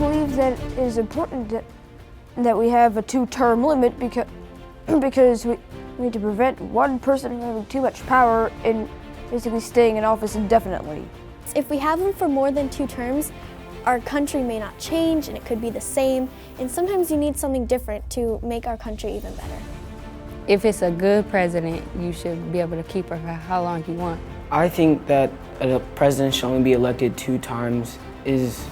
believe that it is important that we have a 2-term limit because we need to prevent one person from having too much power and basically staying in office indefinitely. If we have them for more than 2 terms, our country may not change and it could be the same, and sometimes you need something different to make our country even better. If it's a good president, you should be able to keep her for how long you want. I think that a president should only be elected 2 times is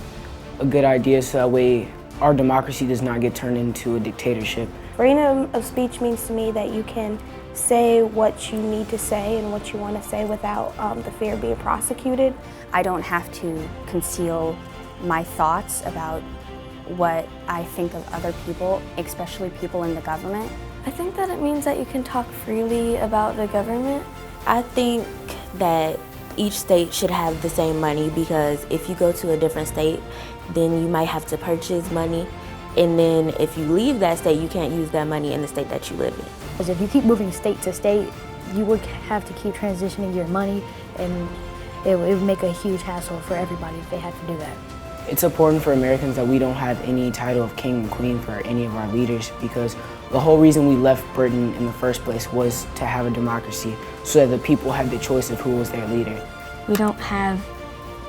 a good idea, so that way our democracy does not get turned into a dictatorship. Freedom of speech means to me that you can say what you need to say and what you want to say without the fear of being prosecuted. I don't have to conceal my thoughts about what I think of other people, especially people in the government. I think that it means that you can talk freely about the government. I think that each state should have the same money, because if you go to a different state, then you might have to purchase money. And then if you leave that state, you can't use that money in the state that you live in. Because if you keep moving state to state, you would have to keep transitioning your money, and it would make a huge hassle for everybody if they had to do that. It's important for Americans that we don't have any title of king and queen for any of our leaders, because the whole reason we left Britain in the first place was to have a democracy so that the people had the choice of who was their leader. We don't have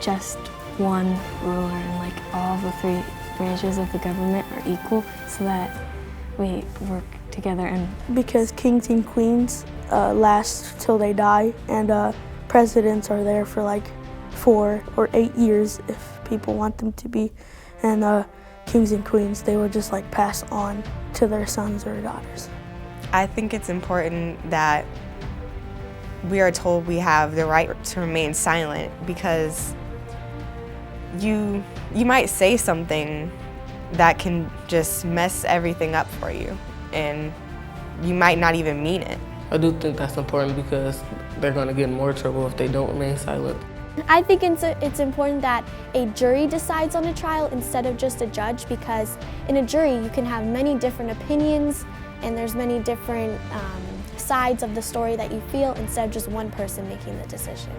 just one ruler, and like all the 3 branches of the government are equal, so that we work together. And because kings and queens last till they die, and presidents are there for like 4 or 8 years if people want them to be, and kings and queens, they would just like pass on to their sons or daughters. I think it's important that we are told we have the right to remain silent, because you might say something that can just mess everything up for you, and you might not even mean it. I do think that's important, because they're going to get in more trouble if they don't remain silent. I think it's important that a jury decides on a trial instead of just a judge, because in a jury you can have many different opinions and there's many different sides of the story that you feel, instead of just one person making the decision.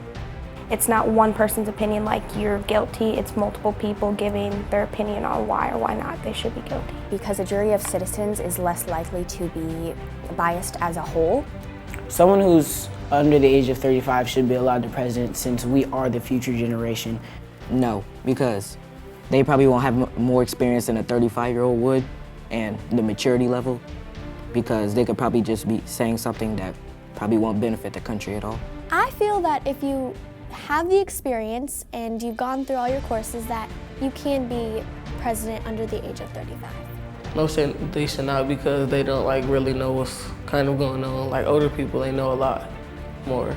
It's not one person's opinion like you're guilty, it's multiple people giving their opinion on why or why not they should be guilty. Because a jury of citizens is less likely to be biased as a whole. Someone who's under the age of 35 should be allowed to president, since we are the future generation. No, because they probably won't have more experience than a 35-year-old would, and the maturity level, because they could probably just be saying something that probably won't benefit the country at all. I feel that if you have the experience and you've gone through all your courses, that you can be president under the age of 35. No, they should not, because they don't really know what's kind of going on. Like older people, they know a lot more.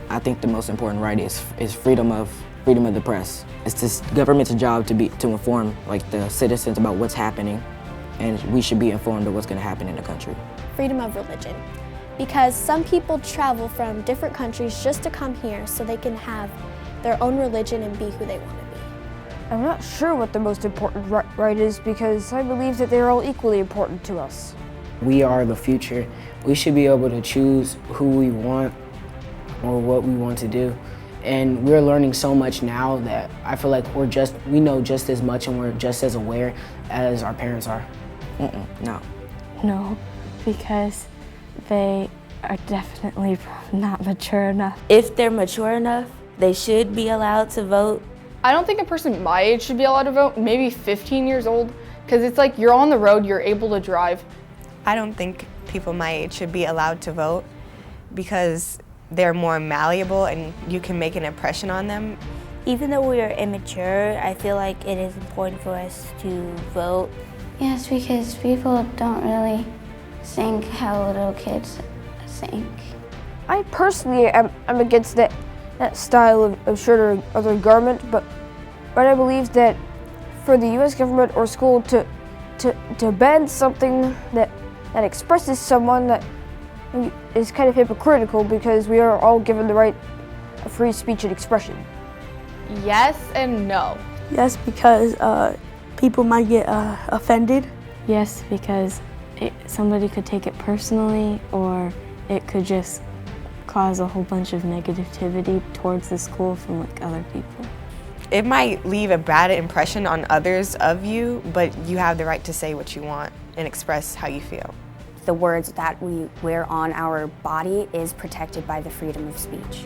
I think the most important right is freedom of the press. It's this government's job to inform the citizens about what's happening, and we should be informed of what's going to happen in the country. Freedom of religion, because some people travel from different countries just to come here so they can have their own religion and be who they want to be. I'm not sure what the most important right is, because I believe that they're all equally important to us. We are the future. We should be able to choose who we want or what we want to do. And we're learning so much now that I feel like we know just as much and we're just as aware as our parents are. No. No, because they are definitely not mature enough. If they're mature enough, they should be allowed to vote. I don't think a person my age should be allowed to vote, maybe 15 years old, because it's like you're on the road, you're able to drive. I don't think people my age should be allowed to vote, because they're more malleable and you can make an impression on them. Even though we are immature, I feel like it is important for us to vote. Yes, because people don't really think how little kids think. I personally am against that style of shirt or other garment, but I believe that for the U.S. government or school to ban something that expresses someone that is kind of hypocritical, because we are all given the right of free speech and expression. Yes and no. Yes, because people might get offended. Yes, because somebody could take it personally, or it could just cause a whole bunch of negativity towards the school from other people. it might leave a bad impression on others of you, but you have the right to say what you want and express how you feel. The words that we wear on our body is protected by the freedom of speech.